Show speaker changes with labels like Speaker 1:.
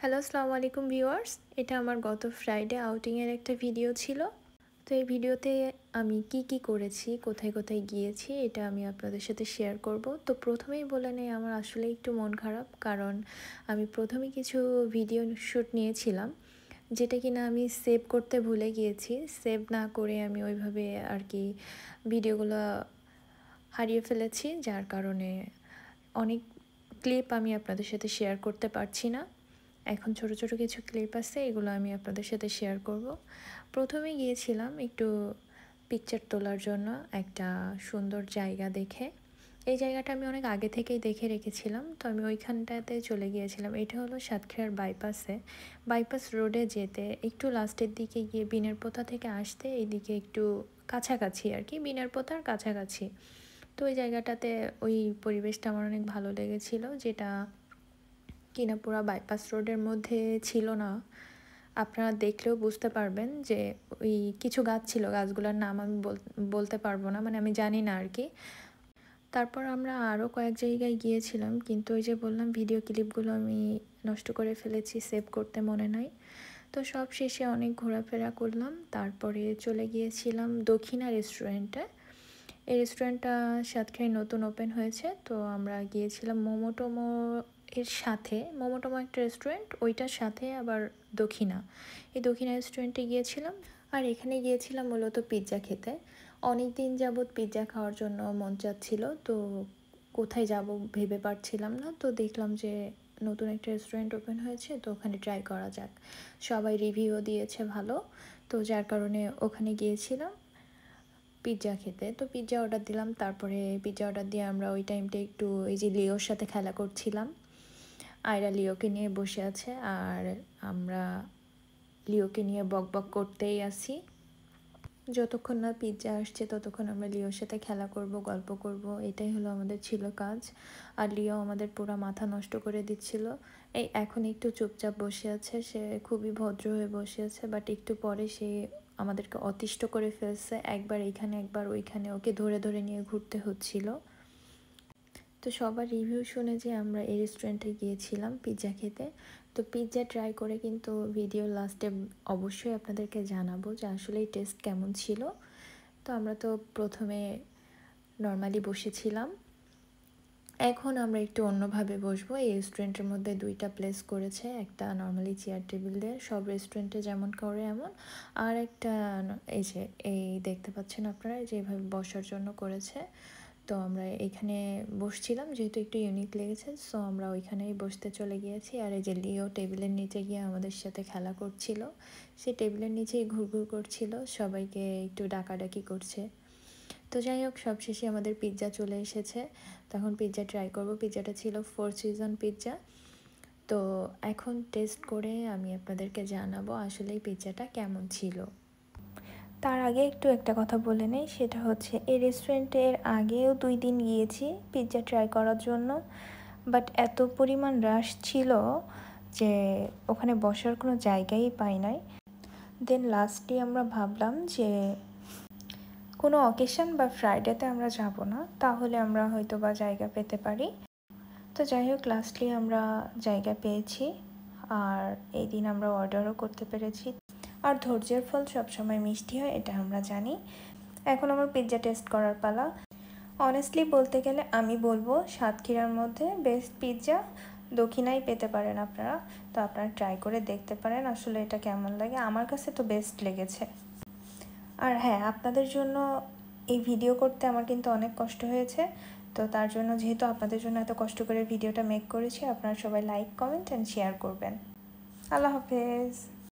Speaker 1: Hello, আসসালামু আলাইকুম viewers. এটা আমার গত ফ্রাইডে আউটিংয়ের একটা ভিডিও ছিল। তো এই ভিডিওতে আমি কি করেছি, কোথায় কোথায় গিয়েছি, এটা আমি আপনাদের সাথে শেয়ার করব। তো প্রথমেই বলে নেই, আমার আসলে একটু মন খারাপ, কারণ আমি প্রথমে কিছু ভিডিও শ্যুট নিয়েছিলাম, যেটা কিনা আমি সেভ করতে ভুলে গিয়েছি। সেভ না করে আমি ওইভাবে আর কি ভিডিওগুলো হারিয়ে ফেলেছি, যার কারণে অনেক ক্লিপ আমি আপনাদের সাথে শেয়ার করতে পারছি না। এখন ছোট ছোট কিছু ক্লিপ আছে, এগুলো আমি আপনাদের সাথে শেয়ার করব। প্রথমে গিয়েছিলাম একটু পিকচার তোলার জন্য একটা সুন্দর জায়গা দেখে। এই জায়গাটা আমি অনেক আগে থেকেই দেখে রেখেছিলাম, তো আমি ওইখানটাতে চলে গিয়েছিলাম। এটা হলো সাতক্ষীরার বাইপাসে, বাইপাস রোডে যেতে একটু লাস্টের দিকে গিয়ে বিনের পোতা থেকে আসতে এইদিকে একটু কাছাকাছি আর কি, বিনের পোতার কাছাকাছি। তো ওই জায়গাটাতে ওই পরিবেশটা আমার অনেক ভালো লেগেছিল, যেটা কিনা পুরা বাইপাস রোডের মধ্যে ছিল না। আপনারা দেখলেও বুঝতে পারবেন যে ওই কিছু গাছ ছিল, গাছগুলোর নাম আমি বলতে পারবো না, মানে আমি জানি না আর কি। তারপর আমরা আরও কয়েক জায়গায় গিয়েছিলাম, কিন্তু ওই যে বললাম ভিডিও ক্লিপগুলো আমি নষ্ট করে ফেলেছি, সেভ করতে মনে নাই। তো সব শেষে অনেক ঘোরাফেরা করলাম, তারপরে চলে গিয়েছিলাম দক্ষিণা রেস্টুরেন্টে। এই রেস্টুরেন্টটা সাতক্ষীরায় নতুন ওপেন হয়েছে, তো আমরা গিয়েছিলাম মোমোটোমো এর সাথে। মোমোটোমো একটা রেস্টুরেন্ট, ওইটার সাথে আবার দক্ষিণা, এই দক্ষিণা রেস্টুরেন্টে গিয়েছিলাম। আর এখানে গিয়েছিলাম মূলত পিৎজা খেতে। অনেক দিন যাবৎ পিৎজা খাওয়ার জন্য মন চাচ্ছিল, তো কোথায় যাব ভেবে পারছিলাম না। তো দেখলাম যে নতুন একটা রেস্টুরেন্ট ওপেন হয়েছে, তো ওখানে ট্রাই করা যাক। সবাই রিভিউও দিয়েছে ভালো, তো যার কারণে ওখানে গিয়েছিলাম পিৎজা খেতে। তো পিৎজা অর্ডার দিলাম, তারপরে পিৎজা অর্ডার দিয়ে আমরা ওই টাইমটা একটু এই যে লিওর সাথে খেলা করছিলাম। আয়রা লিওকে নিয়ে বসে আছে, আর আমরা লিওকে নিয়ে বক বক করতেই আছি। যতক্ষণ না পিৎজা আসছে ততক্ষণ আমরা লিওর সাথে খেলা করব, গল্প করব, এটাই হলো আমাদের ছিল কাজ। আর লিও আমাদের পুরো মাথা নষ্ট করে দিচ্ছিল। এই এখন একটু চুপচাপ বসে আছে, সে খুবই ভদ্র হয়ে বসে আছে, বাট একটু পরে সে আমাদেরকে অতিষ্ঠ করে ফেলছে। একবার এইখানে একবার ওইখানে ওকে ধরে ধরে নিয়ে ঘুরতে হচ্ছিল। তো সবার রিভিউ শুনে যে আমরা এই রেস্টুরেন্টে গিয়েছিলাম পিৎজা খেতে। তো পিৎজা ট্রাই করে কিন্তু ভিডিও লাস্টে অবশ্যই আপনাদেরকে জানাবো যে আসলে এই টেস্ট কেমন ছিল। তো আমরা তো প্রথমে নর্মালি বসেছিলাম, এখন আমরা একটু অন্যভাবে বসবো। এই রেস্টুরেন্টের মধ্যে দুইটা প্লেস করেছে, একটা নর্মালি চেয়ার টেবিল দিয়ে, সব রেস্টুরেন্টে যেমন করে এমন, আর একটা এই যে এই দেখতে পাচ্ছেন আপনারা, যেভাবে বসার জন্য করেছে। তো আমরা এখানে বসছিলাম, যেহেতু একটু ইউনিক লেগেছে, সো আমরা ওইখানেই বসতে চলে গিয়েছি। আর এই যে লিও টেবিলের নিচে গিয়ে আমাদের সাথে খেলা করছিল, সে টেবিলের নিচেই ঘুরঘুর করছিল, সবাইকে একটু ডাকাডাকি করছে। তো যাই হোক, সবশেষে আমাদের পিৎজা চলে এসেছে। তখন পিৎজা ট্রাই করব। পিৎজাটা ছিল 4 সিজন পিৎজা। তো এখন টেস্ট করে আমি আপনাদেরকে জানাবো আসলে এই পিৎজাটা কেমন ছিল। তার আগে একটু একটা কথা বলে নেই, সেটা হচ্ছে এই রেস্টুরেন্টের আগেও 2 দিন গিয়েছি পিৎজা ট্রাই করার জন্য, বাট এত পরিমাণ রাশ ছিল যে ওখানে বসার কোনো জায়গাই পাই নাই। দেন লাস্টে আমরা ভাবলাম যে কোনো অকেশন বা ফ্রাইডেতে আমরা যাব না, তাহলে আমরা হয়তো বা জায়গা পেতে পারি। তো যাই হোক, লাস্টলি আমরা জায়গা পেয়েছি, আর এই দিন আমরা অর্ডারও করতে পেরেছি। আর ধৈর্যের ফল সবসময় মিষ্টি হয়, এটা আমরা জানি। এখন আমার পিৎজা টেস্ট করার পালা। অনেস্টলি বলতে গেলে আমি বলবো সাতক্ষীরার মধ্যে বেস্ট পিৎজা দক্ষিণায় পেতে পারেন আপনারা। তো আপনারা ট্রাই করে দেখতে পারেন আসলে এটা কেমন লাগে। আমার কাছে তো বেস্ট লেগেছে। আর হ্যাঁ, আপনাদের জন্য এই ভিডিও করতে আমার কিন্তু অনেক কষ্ট হয়েছে। তো তার জন্য, যেহেতু আপনাদের জন্য এত কষ্ট করে ভিডিওটা মেক করেছি, আপনারা সবাই লাইক, কমেন্ট অ্যান্ড শেয়ার করবেন। আল্লাহ হাফেজ।